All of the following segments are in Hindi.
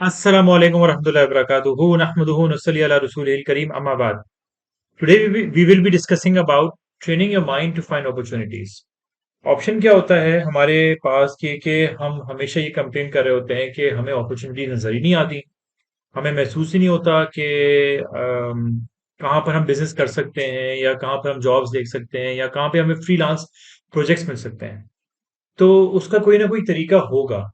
Assalamu alaikum warahmatullahi wabarakatuh. Nahmaduhu wa nusalli ala rasulihil kareem amma ba'd. Today we will be discussing about training your mind to find opportunities. Option क्या होता है हमारे पास कि हम हमेशा ये कंप्लेन कर रहे होते हैं कि हमें अपॉर्चुनिटी नजर ही नहीं आती, हमें महसूस ही नहीं होता कि कहाँ पर हम बिजनेस कर सकते हैं या कहाँ पर हम जॉब्स देख सकते हैं या कहाँ पे हमें फ्रीलांस प्रोजेक्ट्स मिल सकते हैं। तो उसका कोई ना कोई तरीका होगा।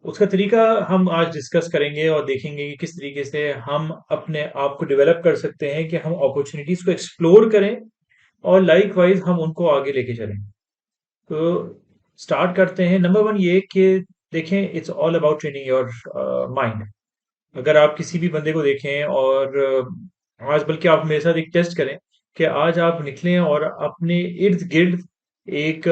उसका तरीका हम आज डिस्कस करेंगे और देखेंगे कि किस तरीके से हम अपने आप को डेवलप कर सकते हैं कि हम अपॉर्चुनिटीज को एक्सप्लोर करें और लाइक वाइज हम उनको आगे लेके चलें। तो स्टार्ट करते हैं। नंबर वन ये कि देखें, it's all about training your mind. अगर आप किसी भी बंदे को देखें और आज बल्कि आप मेरे साथ एक टेस्ट करें कि आज आप निकलें और अपने इर्द गिर्द एक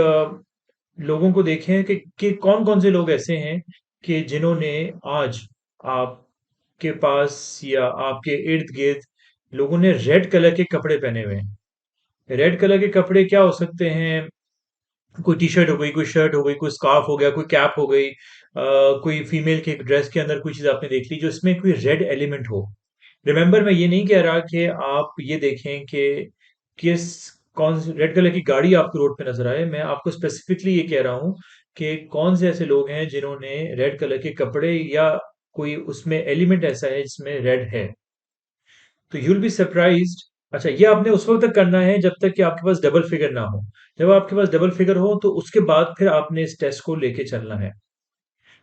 लोगों को देखें कि कौन कौन से लोग ऐसे हैं कि जिन्होंने आज आपके पास या आपके इर्द गिर्द लोगों ने रेड कलर के कपड़े पहने हुए हैं। रेड कलर के कपड़े क्या हो सकते हैं? कोई टी शर्ट हो गई, कोई शर्ट हो गई, कोई स्कार्फ हो गया, कोई कैप हो गई, कोई फीमेल के ड्रेस के अंदर कोई चीज आपने देख ली जो इसमें कोई रेड एलिमेंट हो। रिमेंबर, मैं ये नहीं कह रहा कि आप ये देखें कि किस कौन सी रेड कलर की गाड़ी आपको रोड पे नजर आए। मैं आपको स्पेसिफिकली ये कह रहा हूँ कि कौन से ऐसे लोग हैं जिन्होंने रेड कलर के कपड़े या कोई उसमें एलिमेंट ऐसा है जिसमें रेड है। तो यूल बी सरप्राइज्ड। अच्छा, ये आपने उस वक्त तक करना है जब तक कि आपके पास डबल फिगर ना हो। जब आपके पास डबल फिगर हो तो उसके बाद फिर आपने इस टेस्ट को लेके चलना है।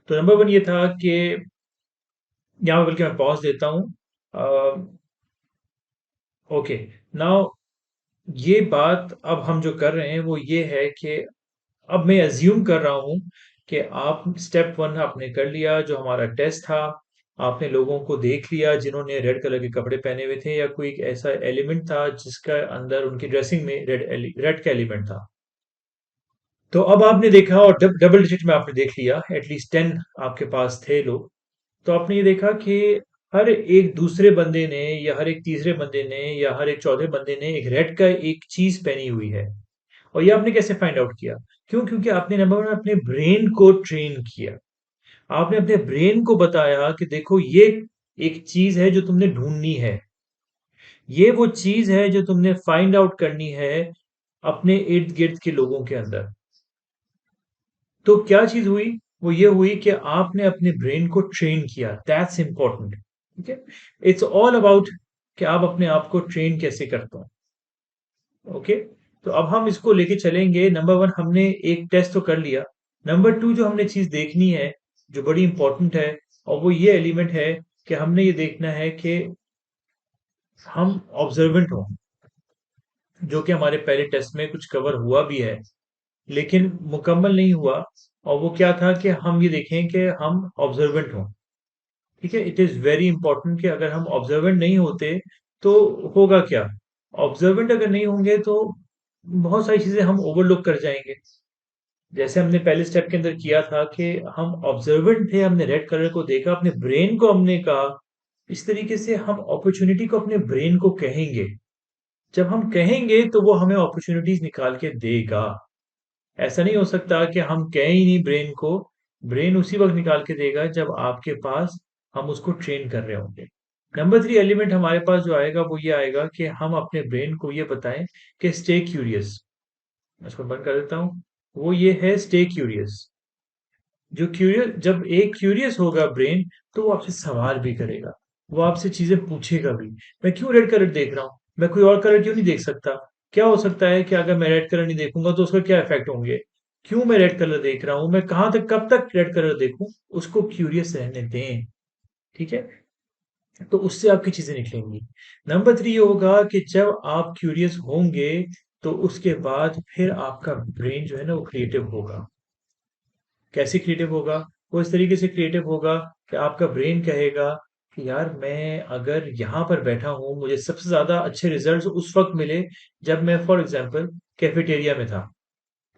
तो नंबर वन ये था कि यहाँ पे बल्कि मैं पॉज देता हूँ। ओके, नाउ ये बात अब हम जो कर रहे हैं वो ये है कि अब मैं अज्यूम कर रहा हूं कि आप स्टेप वन आपने कर लिया, जो हमारा टेस्ट था। आपने लोगों को देख लिया जिन्होंने रेड कलर के कपड़े पहने हुए थे या कोई एक ऐसा एलिमेंट था जिसका अंदर उनकी ड्रेसिंग में रेड का एलिमेंट था। तो अब आपने देखा और डबल डिजिट में आपने देख लिया, एटलीस्ट 10 आपके पास थे लोग। तो आपने ये देखा कि हर एक दूसरे बंदे ने या हर एक तीसरे बंदे ने या हर एक चौथे बंदे ने एक रेड का एक चीज पहनी हुई है। और ये आपने कैसे फाइंड आउट किया? क्यों? क्योंकि आपने नंबर वन अपने ब्रेन को ट्रेन किया। आपने अपने ब्रेन को बताया कि देखो, ये एक चीज है जो तुमने ढूंढनी है। ये वो चीज है जो तुमने फाइंड आउट करनी है अपने इर्द गिर्द के लोगों के अंदर। तो क्या चीज हुई? वो ये हुई कि आपने अपने ब्रेन को ट्रेन किया। That's important. ठीक है। इट्स ऑल अबाउट कि आप अपने आप को ट्रेन कैसे करते हो। ओके। तो अब हम इसको लेके चलेंगे। नंबर वन, हमने एक टेस्ट तो कर लिया। नंबर टू, जो हमने चीज देखनी है जो बड़ी इंपॉर्टेंट है, और वो ये एलिमेंट है कि हमने ये देखना है कि हम ऑब्जर्वेंट हों, जो कि हमारे पहले टेस्ट में कुछ कवर हुआ भी है लेकिन मुकम्मल नहीं हुआ। और वो क्या था कि हम ये देखें कि हम ऑब्जर्वेंट हों। ठीक है। इट इज वेरी इंपॉर्टेंट कि अगर हम ऑब्जर्वेंट नहीं होते तो होगा क्या? ऑब्जर्वेंट अगर नहीं होंगे तो बहुत सारी चीजें हम ओवरलुक कर जाएंगे। जैसे हमने पहले स्टेप के अंदर किया था कि हम ऑब्जर्वेंट थे, हमने रेड कलर को देखा, अपने ब्रेन को हमने कहा। इस तरीके से हम अपॉर्चुनिटी को अपने ब्रेन को कहेंगे। जब हम कहेंगे तो वो हमें अपॉर्चुनिटीज निकाल के देगा। ऐसा नहीं हो सकता कि हम कहें ही नहीं ब्रेन को। ब्रेन उसी वक्त निकाल के देगा जब आपके पास हम उसको ट्रेन कर रहे होंगे। नंबर थ्री एलिमेंट हमारे पास जो आएगा वो ये आएगा कि हम अपने ब्रेन को ये बताएं कि स्टे क्यूरियस। इसको बंद कर देता हूँ। वो ये है, स्टे क्यूरियस। जो क्यूरियस, जब एक क्यूरियस होगा ब्रेन, तो वो आपसे सवाल भी करेगा। वो आपसे चीजें पूछेगा भी। मैं क्यों रेड कलर देख रहा हूँ? मैं कोई और कलर क्यों नहीं देख सकता? क्या हो सकता है कि अगर मैं रेड कलर नहीं देखूंगा तो उसका क्या इफेक्ट होंगे? क्यों मैं रेड कलर देख रहा हूँ? मैं कहाँ तक, कब तक रेड कलर देखूं? उसको क्यूरियस रहने दें। ठीक है। तो उससे आपकी चीजें निकलेंगी। नंबर थ्री ये होगा कि जब आप क्यूरियस होंगे तो उसके बाद फिर आपका ब्रेन जो है ना वो क्रिएटिव होगा। कैसे क्रिएटिव होगा? वो इस तरीके से क्रिएटिव होगा कि आपका ब्रेन कहेगा कि यार, मैं अगर यहाँ पर बैठा हूँ, मुझे सबसे ज्यादा अच्छे रिजल्ट्स उस वक्त मिले जब मैं फॉर एग्जांपल कैफेटेरिया में था।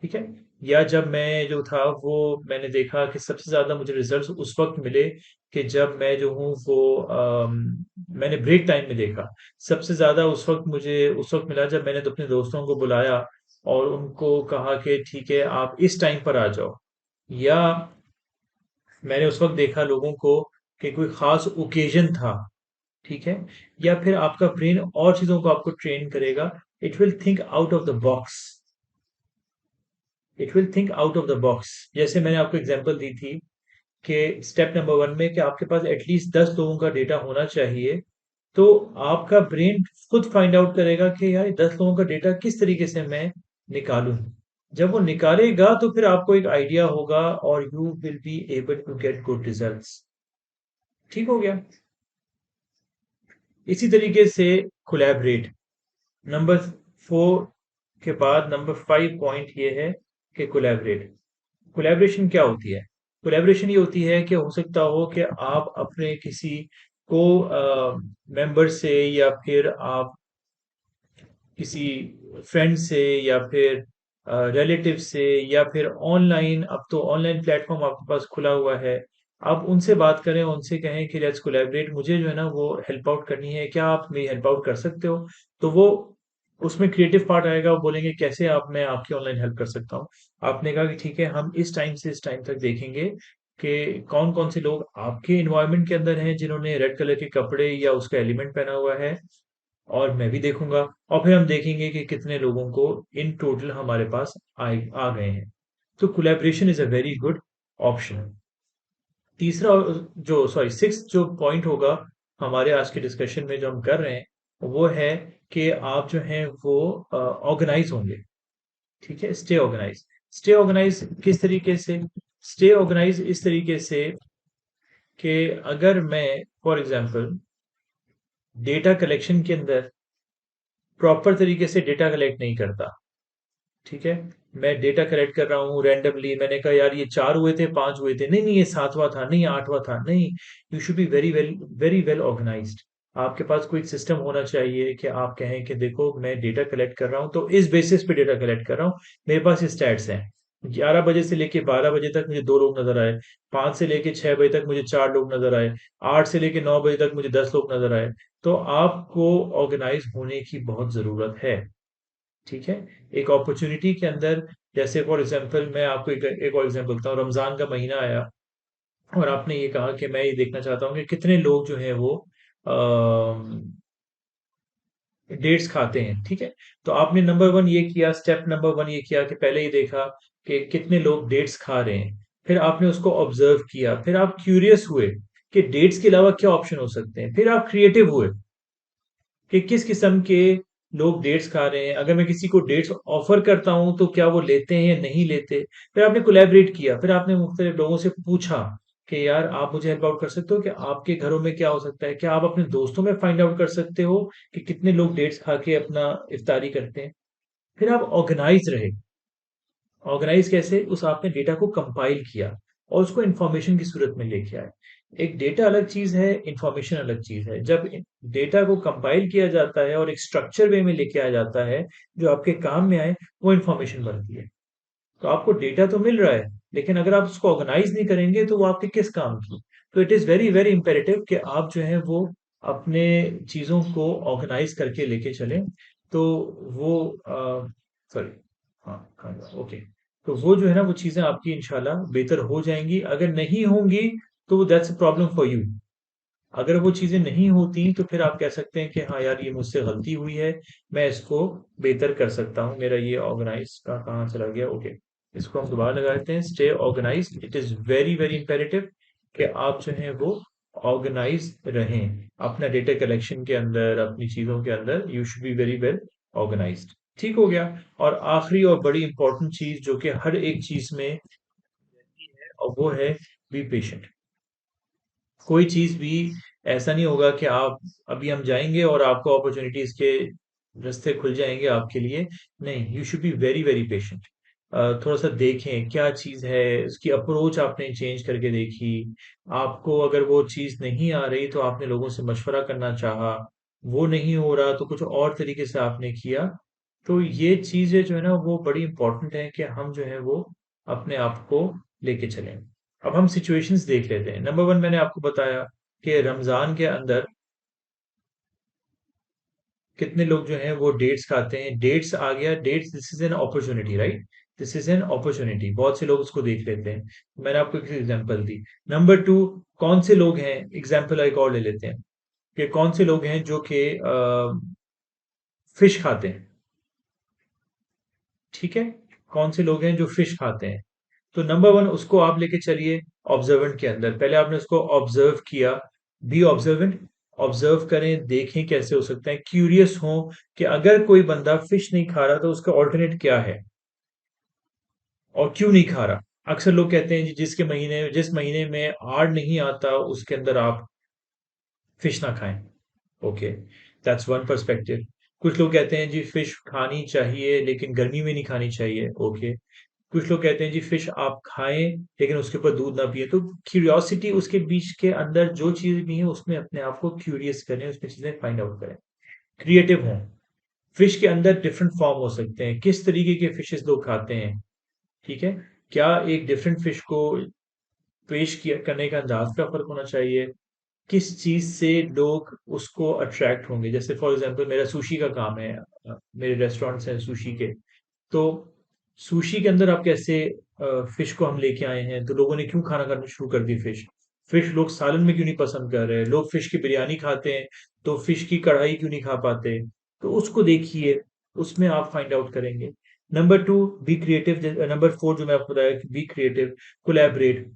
ठीक है। या जब मैं जो था वो मैंने देखा कि सबसे ज्यादा मुझे रिजल्ट्स उस वक्त मिले कि जब मैं जो हूँ वो मैंने ब्रेक टाइम में देखा। सबसे ज्यादा उस वक्त मिला जब मैंने तो अपने दोस्तों को बुलाया और उनको कहा कि ठीक है, आप इस टाइम पर आ जाओ। या मैंने उस वक़्त देखा लोगों को कि कोई ख़ास ओकेज़न था, ठीक है? या फिर आपका ब्रेन और चीज़ों को आपको ट्रेन करेगा, it will think out of the box. It will think out of the box. जैसे मैंने आपको एग्ज़ाम्पल दी थी कि स्टेप नंबर 1 में कि आपके पास एटलीस्ट 10 लोगों का डेटा होना चाहिए, तो आपका ब्रेन खुद फाइंड आउट करेगा कि यार 10 लोगों का डेटा किस तरीके से मैं निकालूँ। जब वो निकालेगा तो फिर आपको एक आइडिया होगा और you will be able to get good results. ठीक हो गया? इसी तरीके से कोलैबोरेट। नंबर 4 के बाद नंबर 5 पॉइंट ये है कि कोलैबोरेट। कोलैबोरेशन क्या होती है? कोलैबोरेशन ये होती है कि हो सकता हो कि आप अपने किसी को मेंबर से या फिर आप किसी फ्रेंड से या फिर रिलेटिव से या फिर ऑनलाइन, अब तो ऑनलाइन प्लेटफॉर्म आपके पास खुला हुआ है, आप उनसे बात करें, उनसे कहें कि लेट्स कोलैबोरेट, मुझे जो है ना वो हेल्प आउट करनी है, क्या आप मेरी हेल्प आउट कर सकते हो? तो वो उसमें क्रिएटिव पार्ट आएगा, वो बोलेंगे कैसे आप मैं आपकी ऑनलाइन हेल्प कर सकता हूँ। आपने कहा कि ठीक है, हम इस टाइम से इस टाइम तक देखेंगे कि कौन कौन से लोग आपके इन्वायरमेंट के अंदर हैं जिन्होंने रेड कलर के कपड़े या उसका एलिमेंट पहना हुआ है, और मैं भी देखूंगा, और फिर हम देखेंगे कि कितने लोगों को इन टोटल हमारे पास आए आ गए हैं। तो collaboration is a very good option. तीसरा जो सॉरी सिक्स जो पॉइंट होगा हमारे आज के डिस्कशन में जो हम कर रहे हैं वो है कि आप जो हैं वो ऑर्गेनाइज होंगे। ठीक है, स्टे ऑर्गेनाइज। स्टे ऑर्गेनाइज किस तरीके से? स्टे ऑर्गेनाइज इस तरीके से कि अगर मैं फॉर एग्जांपल डेटा कलेक्शन के अंदर प्रॉपर तरीके से डेटा कलेक्ट नहीं करता, ठीक है, मैं डेटा कलेक्ट कर रहा हूँ रैंडमली, मैंने कहा यार ये 4 हुए थे, 5 हुए थे, नहीं नहीं ये 7वां था, नहीं 8वां था, नहीं। You should be very well organised. आपके पास कोई सिस्टम होना चाहिए कि आप कहें कि देखो मैं डेटा कलेक्ट कर रहा हूँ तो इस बेसिस पे डेटा कलेक्ट कर रहा हूँ, मेरे पास स्टैट्स हैं। 11 बजे से लेके 12 बजे तक मुझे 2 लोग नजर आए, 5 से लेके 6 बजे तक मुझे 4 लोग नजर आए, 8 से लेके 9 बजे तक मुझे 10 लोग नजर आए। तो आपको ऑर्गेनाइज होने की बहुत जरूरत है। ठीक है, एक अपॉर्चुनिटी के अंदर, जैसे फॉर एग्जांपल मैं आपको एक और एग्जांपल बताता हूँ, रमजान का महीना आया और आपने ये कहा कि मैं ये देखना चाहता हूँ कि कितने लोग जो हैं वो डेट्स खाते हैं, ठीक है। तो आपने नंबर वन ये किया, स्टेप नंबर वन ये किया कि पहले ये देखा कि कितने लोग डेट्स खा रहे हैं, फिर आपने उसको ऑब्जर्व किया, फिर आप क्यूरियस हुए कि डेट्स के अलावा क्या ऑप्शन हो सकते हैं, फिर आप क्रिएटिव हुए कि किस किस्म के लोग डेट्स खा रहे हैं, अगर मैं किसी को डेट्स ऑफर करता हूं तो क्या वो लेते हैं या नहीं लेते। फिर आपने कोलैबोरेट किया, फिर आपने मुख्तलिफ लोगों से पूछा कि यार आप मुझे हेल्प आउट कर सकते हो कि आपके घरों में क्या हो सकता है, क्या आप अपने दोस्तों में फाइंड आउट कर सकते हो कि कितने लोग डेट्स खा के अपना इफ्तारी करते हैं। फिर आप ऑर्गेनाइज रहे। ऑर्गेनाइज कैसे? उस आपने डेटा को कंपाइल किया और उसको इंफॉर्मेशन की सूरत में लेके आए। एक डेटा अलग चीज है, इंफॉर्मेशन अलग चीज है। जब डेटा को कंपाइल किया जाता है और एक स्ट्रक्चर वे में लेके आया जाता है जो आपके काम में आए, वो इंफॉर्मेशन बनती है। तो आपको डेटा तो मिल रहा है, लेकिन अगर आप उसको ऑर्गेनाइज नहीं करेंगे तो वो आपके किस काम की? तो it is very very imperative कि आप जो है वो अपने चीजों को ऑर्गेनाइज करके लेके चलें। तो वो सॉरी, हाँ ओके, तो वो जो है ना वो चीजें आपकी इंशाल्लाह बेहतर हो जाएंगी। अगर नहीं होंगी तो that's a problem for you. अगर वो चीजें नहीं होती तो फिर आप कह सकते हैं कि हाँ यार ये मुझसे गलती हुई है, मैं इसको बेहतर कर सकता हूँ। मेरा ये ऑर्गेनाइज का कहाँ चला गया? ओके, इसको हम दोबारा लगा देते हैं। Stay organise, it is very very imperative कि आप जो है वो ऑर्गेनाइज रहें अपना डेटा कलेक्शन के अंदर, अपनी चीजों के अंदर। You should be very well organised. ठीक हो गया। और आखिरी और बड़ी इंपॉर्टेंट चीज जो कि हर एक चीज में रहती है, और वो है बी पेशेंट। कोई चीज भी ऐसा नहीं होगा कि आप अभी हम जाएंगे और आपको अपॉर्चुनिटीज के रास्ते खुल जाएंगे आपके लिए। नहीं, you should be very very patient. थोड़ा सा देखें क्या चीज है, उसकी अप्रोच आपने चेंज करके देखी, आपको अगर वो चीज नहीं आ रही तो आपने लोगों से मशवरा करना चाहा, वो नहीं हो रहा तो कुछ और तरीके से आपने किया। तो ये चीजें जो है ना वो बड़ी इंपॉर्टेंट है कि हम जो है वो अपने आप को लेके चलें। अब हम सिचुएशंस देख लेते हैं। नंबर वन मैंने आपको बताया कि रमजान के अंदर कितने लोग जो हैं वो डेट्स खाते हैं। डेट्स आ गया, dates this is an opportunity, right? This is an opportunity, बहुत से लोग उसको देख लेते हैं। मैंने आपको एक एग्जांपल दी। नंबर टू, कौन से लोग हैं, एग्जांपल एक और ले लेते हैं कि कौन से लोग हैं जो कि फिश खाते हैं। ठीक है, कौन से लोग हैं जो फिश खाते हैं। तो नंबर वन, उसको आप लेके चलिए ऑब्जर्वेंट के अंदर। पहले आपने उसको ऑब्जर्व किया, बी ऑब्जर्वेंट, ऑब्जर्व करें, देखें कैसे हो सकता है, क्यूरियस हो कि अगर कोई बंदा फिश नहीं खा रहा तो उसका ऑल्टरनेट क्या है और क्यों नहीं खा रहा। अक्सर लोग कहते हैं जी जिस महीने में आड़ नहीं आता उसके अंदर आप फिश ना खाएं। Okay, that's one perspective. कुछ लोग कहते हैं जी फिश खानी चाहिए लेकिन गर्मी में नहीं खानी चाहिए। ओके, कुछ लोग कहते हैं जी फिश आप खाएं लेकिन उसके ऊपर दूध ना पिए। तो क्यूरियोसिटी, उसके बीच के अंदर जो चीज भी है उसमें अपने आप को क्यूरियस करें, उसमें चीजें फाइंड आउट करें, क्रिएटिव हों। फिश के अंदर डिफरेंट फॉर्म हो सकते हैं, किस तरीके के फिशेस लोग खाते हैं। ठीक है, क्या एक डिफरेंट फिश को पेश किया करने का अंदाज का फर्क होना चाहिए, किस चीज से लोग उसको अट्रैक्ट होंगे। जैसे फॉर एग्जांपल मेरा सुशी का काम है, मेरे रेस्टोरेंट्स हैं सुशी के। तो सुशी के अंदर आप कैसे फिश को हम लेके आए हैं, तो लोगों ने क्यों खाना खाना शुरू कर दी फिश। फिश लोग सालन में क्यों नहीं पसंद कर रहे, लोग फिश की बिरयानी खाते हैं तो फिश की कढ़ाई क्यों नहीं खा पाते। तो उसको देखिए, उसमें आप फाइंड आउट करेंगे। Number two, be creative. Number four जो मैं आपको बताया कि बी क्रिएटिव, कोलैबोरेट,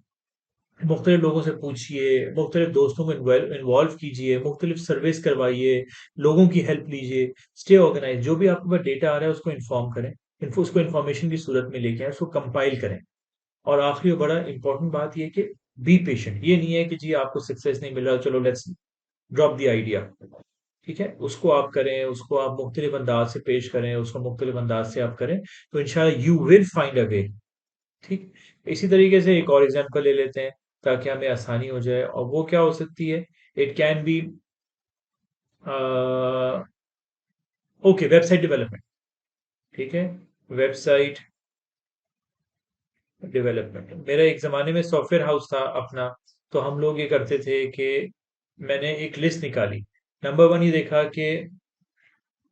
मुख्तलिफ लोगों से पूछिए, मुख्तलिफ दोस्तों को इन्वॉल्व कीजिए, मुख्तलिफ सर्विस करवाइए, लोगों की हेल्प लीजिए, स्टे ऑर्गेनाइज। जो भी आपके पास डेटा आ रहा है उसको इन्फॉर्म करें, उसको इन्फॉर्मेशन की सूरत में लेके आए, उसको कंपाइल करें। और आखिरी बड़ा इंपॉर्टेंट बात यह है कि बी पेशेंट। ये नहीं है कि जी आपको सक्सेस नहीं मिल रहा चलो लेट्स ड्रॉप द आइडिया। ठीक है, उसको आप करें, उसको आप मुख्तलिफ अंदाज से पेश करें, उसको मुख्तलिफ अंदाज से आप करें, तो इंशाल्लाह यू विल फाइंड अ वे। ठीक, इसी तरीके से एक और एग्जांपल ले लेते हैं ताकि हमें आसानी हो जाए, और वो क्या हो सकती है। It can be okay, website development. ठीक है, वेबसाइट डेवलपमेंट। मेरा एक ज़माने में सॉफ्टवेयर हाउस था अपना, तो हम लोग ये करते थे कि मैंने एक लिस्ट निकाली। नंबर वन ये देखा कि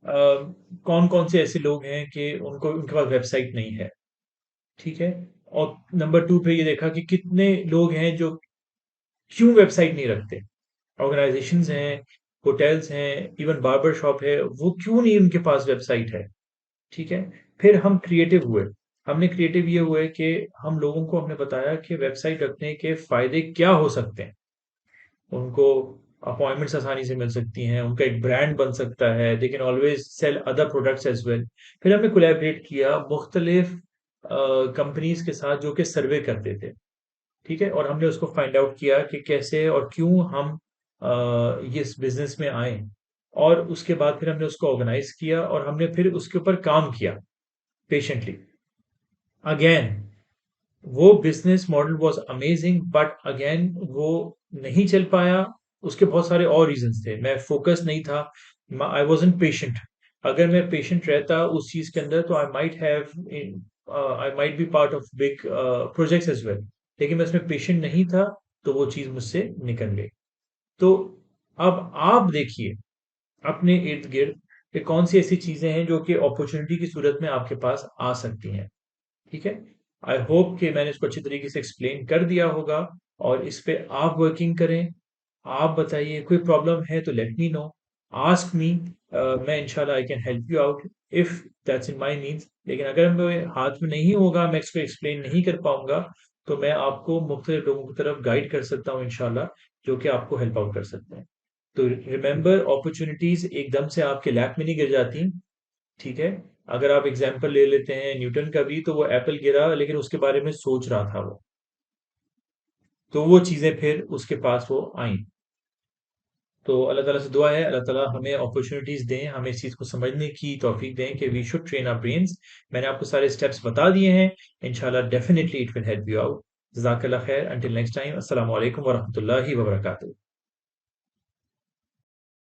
कौन कौन से ऐसे लोग हैं कि उनको उनके पास वेबसाइट नहीं है। ठीक है, और नंबर टू पे ये देखा कि कितने लोग हैं जो क्यों वेबसाइट नहीं रखते। ऑर्गेनाइजेशंस हैं, होटल्स हैं, इवन बार्बर शॉप है, वो क्यों नहीं उनके पास वेबसाइट है। ठीक है, फिर हम क्रिएटिव हुए। हमने क्रिएटिव ये हुए कि हम लोगों को हमने बताया कि वेबसाइट रखने के फायदे क्या हो सकते हैं। उनको अपॉइंटमेंट्स आसानी से मिल सकती हैं, उनका एक ब्रांड बन सकता है, they can always sell other products as well. फिर हमने कोलैबोरेट किया मुख्तलिफ कंपनीज के साथ जो कि सर्वे करते थे। ठीक है, और हमने उसको फाइंड आउट किया कि कैसे और क्यों हम ये इस बिजनेस में आए। और उसके बाद फिर हमने उसको ऑर्गेनाइज किया और हमने फिर उसके ऊपर काम किया पेशेंटली। अगेन वो business model was amazing, but again वो नहीं चल पाया। उसके बहुत सारे और रीजंस थे, मैं फोकस नहीं था, आई वाजंट पेशेंट। अगर मैं पेशेंट रहता उस चीज के अंदर तो I might be part of big projects as well. लेकिन मैं उसमें पेशेंट नहीं था, तो वो चीज मुझसे निकल गई। तो अब आप देखिए अपने इर्द गिर्द कि कौन सी ऐसी चीजें हैं जो कि अपॉर्चुनिटी की सूरत में आपके पास आ सकती हैं। ठीक है, आई होप कि मैंने इसको अच्छी तरीके से एक्सप्लेन कर दिया होगा, और इस पे आप वर्किंग करें। आप बताइए कोई प्रॉब्लम है तो let me know, ask me, मैं इंशाल्लाह I can help you out if that's in my means. लेकिन अगर मेरे हाथ में नहीं होगा, मैं इसको एक्सप्लेन नहीं कर पाऊंगा, तो मैं आपको मुख्तलिफ लोगों की तरफ गाइड कर सकता हूँ इंशाल्लाह, जो कि आपको हेल्प आउट कर सकते हैं। तो रिमेंबर, अपॉर्चुनिटीज एकदम से आपके लैप में नहीं गिर जाती। ठीक है, अगर आप एग्जाम्पल ले लेते हैं न्यूटन का भी, तो वो एप्पल गिरा लेकिन उसके बारे में सोच रहा था वो, तो वो चीजें फिर उसके पास वो आई। तो अल्लाह ताला से दुआ है अल्लाह ताला हमें अपॉर्चुनिटीज दें, हमें इस चीज को समझने की तौफीक दें कि we should train our brains. मैंने आपको सारे स्टेप्स बता दिए हैं, इंशाल्लाह definitely it will help you out. जज़ाकल्लाह खैर, अंटिल नेक्स्ट टाइम, अस्सलाम वालेकुम वरहमतुल्लाहि वबरकातुहू।